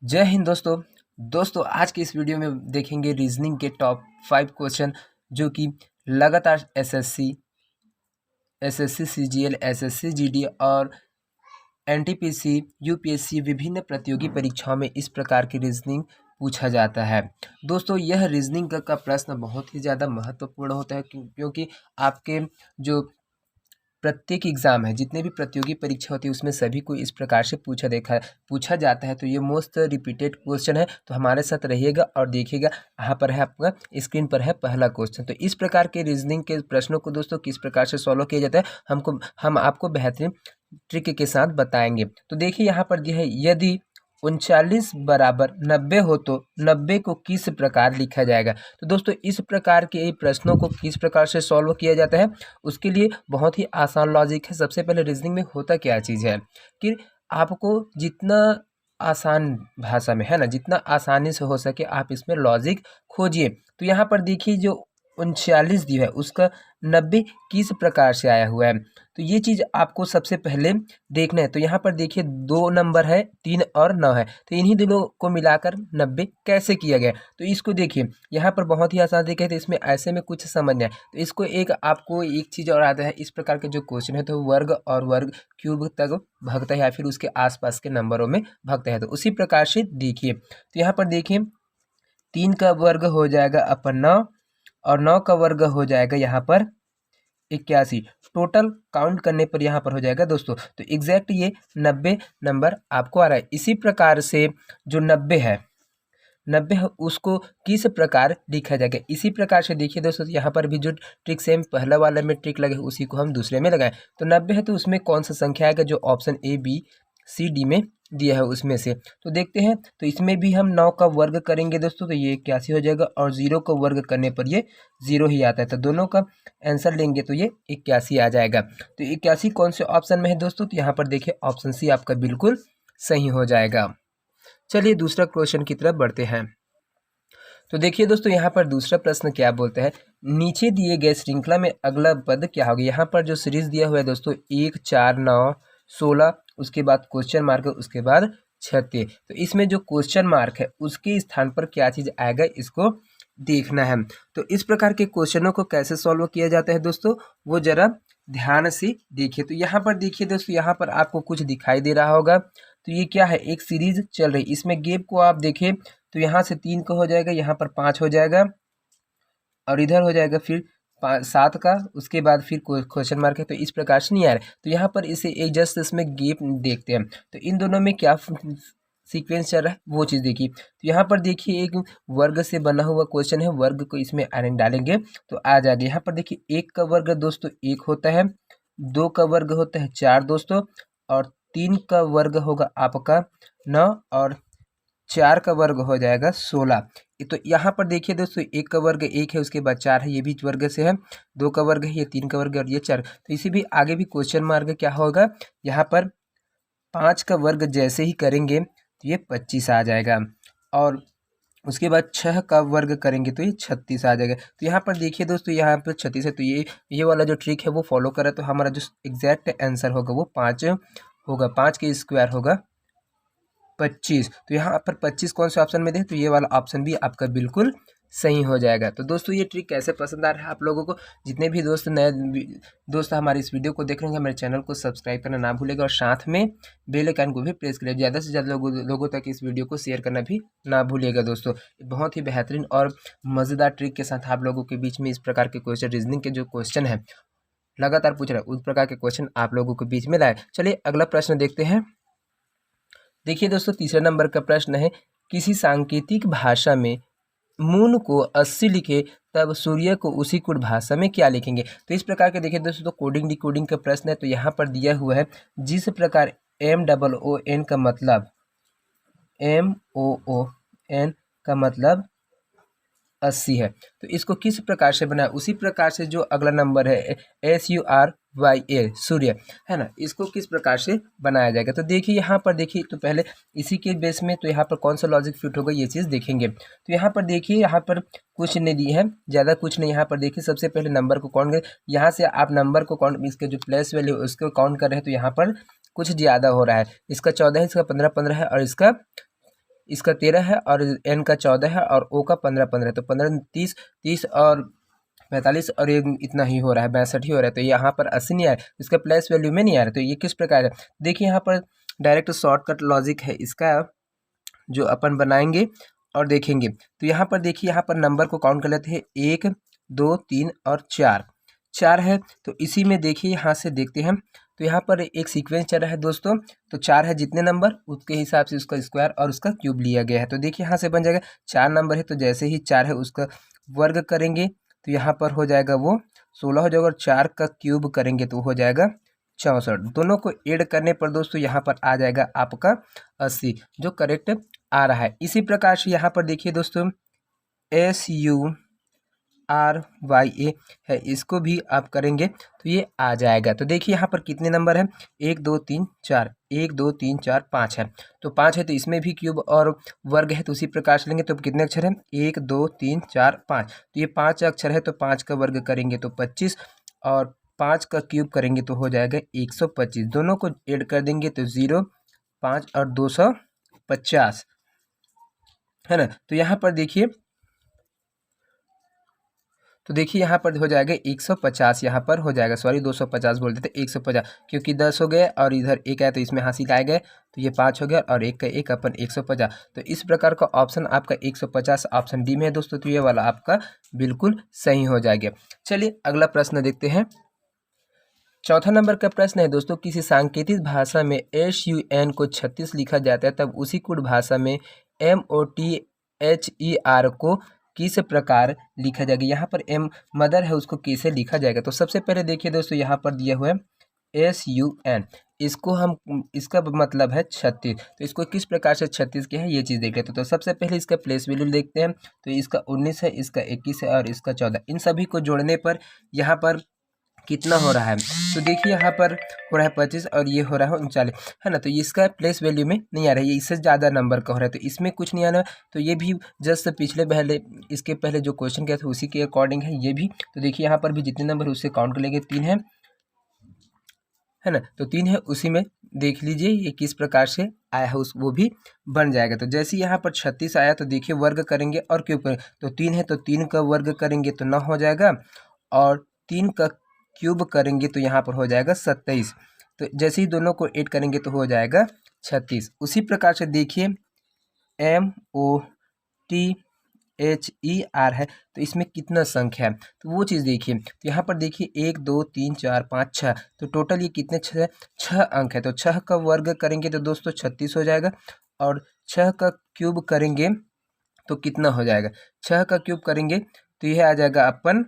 जय हिंद दोस्तों। आज के इस वीडियो में देखेंगे रीजनिंग के टॉप 5 क्वेश्चन जो कि लगातार एसएससी सीजीएल, एसएससी जीडी और एनटीपीसी, यूपीएससी विभिन्न प्रतियोगी परीक्षाओं में इस प्रकार की रीजनिंग पूछा जाता है। दोस्तों, यह रीजनिंग का प्रश्न बहुत ही ज़्यादा महत्वपूर्ण होता है क्योंकि आपके जो प्रत्येक एग्ज़ाम है, जितने भी प्रतियोगी परीक्षा होती है उसमें सभी को इस प्रकार से पूछा जाता है। तो ये मोस्ट रिपीटेड क्वेश्चन है, तो हमारे साथ रहिएगा और देखिएगा। यहाँ पर है आपका स्क्रीन पर है पहला क्वेश्चन। तो इस प्रकार के रीजनिंग के प्रश्नों को दोस्तों किस प्रकार से सॉल्व किया जाता है हम आपको बेहतरीन ट्रिक के साथ बताएंगे। तो देखिए यहाँ पर जो है, यदि 39 बराबर 90 हो तो 90 को किस प्रकार लिखा जाएगा। तो दोस्तों, इस प्रकार के प्रश्नों को किस प्रकार से सॉल्व किया जाता है, उसके लिए बहुत ही आसान लॉजिक है। सबसे पहले रीजनिंग में होता क्या चीज़ है कि आपको जितना आसान भाषा में है ना, जितना आसानी से हो सके आप इसमें लॉजिक खोजिए। तो यहाँ पर देखिए, जो 39 दी है उसका 90 किस प्रकार से आया हुआ है, तो ये चीज़ आपको सबसे पहले देखना है। तो यहाँ पर देखिए, 2 नंबर है, 3 और 9 है, तो इन्हीं दोनों को मिलाकर 90 कैसे किया गया। तो इसको देखिए, यहाँ पर बहुत ही आसान तरीके है, तो इसमें ऐसे में कुछ समझना है। तो इसको आपको एक चीज़ और आता है, इस प्रकार के जो क्वेश्चन है तो वर्ग और वर्ग क्यूब तक भगता है या फिर उसके आसपास के नंबरों में भगता है। तो उसी प्रकार से देखिए, तो यहाँ पर देखिए 3 का वर्ग हो जाएगा अपन 9 और 9 का वर्ग हो जाएगा यहाँ पर 81। टोटल काउंट करने पर यहाँ पर हो जाएगा दोस्तों, तो एग्जैक्ट ये 90 नंबर आपको आ रहा है। इसी प्रकार से जो 90 है उसको किस प्रकार लिखा जाएगा, इसी प्रकार से देखिए दोस्तों, यहाँ पर भी जो ट्रिक सेम पहला वाला में ट्रिक लगे उसी को हम दूसरे में लगाएं। तो 90 है तो उसमें कौन सा संख्या आएगा, जो option A B C D में दिया है उसमें से। तो देखते हैं, तो इसमें भी हम 9 का वर्ग करेंगे दोस्तों, तो ये 81 हो जाएगा और 0 का वर्ग करने पर ये 0 ही आता है। तो दोनों का आंसर लेंगे तो ये 81 आ जाएगा। तो 81 कौन से ऑप्शन में है दोस्तों, तो यहाँ पर देखिए ऑप्शन सी आपका बिल्कुल सही हो जाएगा। चलिए दूसरा क्वेश्चन की तरफ बढ़ते हैं। तो देखिए दोस्तों, यहाँ पर दूसरा प्रश्न क्या बोलता है, नीचे दिए गए श्रृंखला में अगला पद क्या होगा। यहाँ पर जो सीरीज दिया हुआ है दोस्तों 1 4 9 16, उसके बाद क्वेश्चन मार्क है, उसके बाद 36। तो इसमें जो क्वेश्चन मार्क है उसके स्थान पर क्या चीज़ आएगा, इसको देखना है। तो इस प्रकार के क्वेश्चनों को कैसे सॉल्व किया जाता है दोस्तों, वो जरा ध्यान से देखिए। तो यहाँ पर देखिए दोस्तों, यहाँ पर आपको कुछ दिखाई दे रहा होगा, तो ये क्या है, एक सीरीज चल रही। इसमें गैप को आप देखें तो यहाँ से 3 का हो जाएगा, यहाँ पर 5 हो जाएगा और इधर हो जाएगा फिर 7 का, उसके बाद फिर क्वेश्चन मार्क है। तो इस प्रकार से नहीं आ रहा है, तो यहाँ पर इसे एक जस्ट इसमें गैप देखते हैं। तो इन दोनों में क्या सीक्वेंस चल रहा है वो चीज़ देखिए। तो यहाँ पर देखिए एक वर्ग से बना हुआ क्वेश्चन है, वर्ग को इसमें आयरन डालेंगे तो आ जाएगा। यहाँ पर देखिए 1 का वर्ग दोस्तों 1 होता है, 2 का वर्ग होता है 4 दोस्तों, और 3 का वर्ग होगा आपका 9 और 4 का वर्ग हो जाएगा 16। तो यहाँ पर देखिए दोस्तों, 1 का वर्ग 1 है, उसके बाद 4 है, ये भी वर्ग से है, 2 का वर्ग है, ये 3 का वर्ग है और ये 4। तो इसी भी आगे भी क्वेश्चन मार्क क्या होगा, यहाँ पर 5 का वर्ग जैसे ही करेंगे तो ये 25 आ जाएगा, और उसके बाद 6 का वर्ग करेंगे तो ये 36 आ जाएगा। तो यहाँ पर देखिए दोस्तों, यहाँ पर 36 है, तो ये वाला जो ट्रिक है वो फॉलो करें तो हमारा जो एग्जैक्ट आंसर होगा वो 5 होगा। 5 के स्क्वायर होगा 25। तो यहाँ पर 25 कौन से ऑप्शन में दे, तो ये वाला ऑप्शन भी आपका बिल्कुल सही हो जाएगा। तो दोस्तों, ये ट्रिक कैसे पसंद आ रहा है आप लोगों को, जितने भी दोस्त नए दोस्त हमारे इस वीडियो को देख रहे हैं, मेरे चैनल को सब्सक्राइब करना ना भूलेगा और साथ में बेल आइकन को भी प्रेस करें। ज़्यादा से ज़्यादा लोगों तक इस वीडियो को शेयर करना भी ना भूलिएगा दोस्तों। बहुत ही बेहतरीन और मज़ेदार ट्रिक के साथ आप लोगों के बीच में इस प्रकार के क्वेश्चन, रीजनिंग के जो क्वेश्चन है लगातार पूछ रहे हैं, उस प्रकार के क्वेश्चन आप लोगों के बीच में लाए। चलिए अगला प्रश्न देखते हैं। देखिए दोस्तों, तीसरा नंबर का प्रश्न है, किसी सांकेतिक भाषा में मून को 80 लिखे तब सूर्य को उसी कुट भाषा में क्या लिखेंगे। तो इस प्रकार के देखिए दोस्तों, तो कोडिंग डिकोडिंग का प्रश्न है। तो यहाँ पर दिया हुआ है, जिस प्रकार MOON का मतलब MOON का मतलब 80 है, तो इसको किस प्रकार से बनाए, उसी प्रकार से जो अगला नंबर है SURYA सूर्य है ना, इसको किस प्रकार से बनाया जाएगा। तो देखिए यहाँ पर देखिए, तो पहले इसी के बेस में तो यहाँ पर कौन सा लॉजिक फिट होगा ये चीज़ देखेंगे। तो यहाँ पर देखिए, यहाँ पर कुछ नहीं दी है, ज़्यादा कुछ नहीं। यहाँ पर देखिए सबसे पहले नंबर को काउंट करें, यहाँ से आप नंबर को काउंट, इसके जो प्लेस वैल्यू उसको काउंट कर रहे हैं, तो यहाँ पर कुछ ज़्यादा हो रहा है। इसका 14 है, इसका 15 है और इसका इसका 13 है और एन का 14 है और ओ का 15 तो 15 30 30 और 45 और ये इतना ही हो रहा है, 62 ही हो रहा है। तो यहाँ पर 80 नहीं आ रहा है, इसका प्लेस वैल्यू में नहीं आ रहा। तो ये किस प्रकार है, देखिए यहाँ पर डायरेक्ट शॉर्टकट लॉजिक है इसका, जो अपन बनाएंगे और देखेंगे। तो यहाँ पर देखिए, यहाँ पर नंबर को काउंट कर लेते हैं, 1 2 3 और 4 है। तो इसी में देखिए यहाँ से देखते हैं, तो यहाँ पर एक सीक्वेंस चल रहा है दोस्तों। तो 4 है, जितने नंबर उसके हिसाब से उसका स्क्वायर और उसका क्यूब लिया गया है। तो देखिए यहाँ से बन जाएगा, 4 नंबर है तो जैसे ही 4 है उसका वर्ग करेंगे तो यहाँ पर हो जाएगा वो 16 हो जाएगा, और 4 का क्यूब करेंगे तो हो जाएगा 64। दोनों को ऐड करने पर दोस्तों यहाँ पर आ जाएगा आपका 80, जो करेक्ट आ रहा है। इसी प्रकार से यहाँ पर देखिए दोस्तों, SURYA है, इसको भी आप करेंगे तो ये आ जाएगा। तो देखिए यहाँ पर कितने नंबर है, 1 2 3 4, 1 2 3 4 5 है। तो 5 है तो इसमें भी क्यूब और वर्ग है, तो उसी प्रकार से लेंगे। तो कितने अक्षर है, 1 2 3 4 5, तो ये 5 अक्षर है, तो 5 का वर्ग करेंगे तो 25 और 5 का क्यूब करेंगे तो हो जाएगा 125। दोनों को ऐड कर देंगे तो 0 5 और 250 है ना। तो यहाँ पर देखिए, तो देखिए यहाँ पर हो जाएगा 150, यहाँ पर हो जाएगा, सॉरी 250 बोल देते, 150, क्योंकि 10 हो गए और इधर 1 है तो इसमें हासिल आए गए, तो ये 5 हो गया और 1 का 1 अपन 150। तो इस प्रकार का ऑप्शन आपका 150 ऑप्शन डी में है दोस्तों। तो ये वाला आपका बिल्कुल सही हो जाएगा। चलिए अगला प्रश्न देखते हैं। चौथा नंबर का प्रश्न है दोस्तों, किसी सांकेतिक भाषा में SUN को 36 लिखा जाता है, तब उसी कुट भाषा में MOTHER को किस प्रकार लिखा जाएगा। यहाँ पर M मदर है, उसको कैसे लिखा जाएगा। तो सबसे पहले देखिए दोस्तों, यहाँ पर दिया हुआ है SUN, इसको हम, इसका मतलब है 36, तो इसको किस प्रकार से 36 के है ये चीज़ देख लेते हैं। तो सबसे पहले इसका प्लेस वैल्यू देखते हैं। तो इसका 19 है, इसका 21 है और इसका 14, इन सभी को जोड़ने पर यहाँ पर कितना हो रहा है। तो देखिए यहाँ पर हो रहा है 25 और ये हो रहा है 39, है ना। तो इसका प्लेस वैल्यू में नहीं आ रहा है, ये इससे ज़्यादा नंबर का हो रहा है, तो इसमें कुछ नहीं आना। तो ये भी जस्ट पिछले पहले, इसके पहले जो क्वेश्चन किया था उसी के अकॉर्डिंग है ये भी। तो देखिए यहाँ पर भी जितने नंबर उससे काउंट कर लेंगे, 3 है ना। तो 3 है, उसी में देख लीजिए ये किस प्रकार से आया है, उस वो भी बन जाएगा। तो जैसे यहाँ पर 36 आया तो देखिए वर्ग करेंगे और क्यूब करेंगे। तो 3 है तो 3 का वर्ग करेंगे तो 9 हो जाएगा, और 3 का क्यूब करेंगे तो यहाँ पर हो जाएगा 27। तो जैसे ही दोनों को ऐड करेंगे तो हो जाएगा 36। उसी प्रकार से देखिए MOTHER है, तो इसमें कितना संख्या है तो वो चीज़ देखिए। तो यहाँ पर देखिए 1 2 3 4 5 6, तो टोटल ये कितने 6 अंक है। तो 6 का वर्ग करेंगे तो दोस्तों 36 हो जाएगा, और 6 का क्यूब करेंगे तो कितना हो जाएगा, 6 का क्यूब करेंगे तो यह आ जाएगा अपन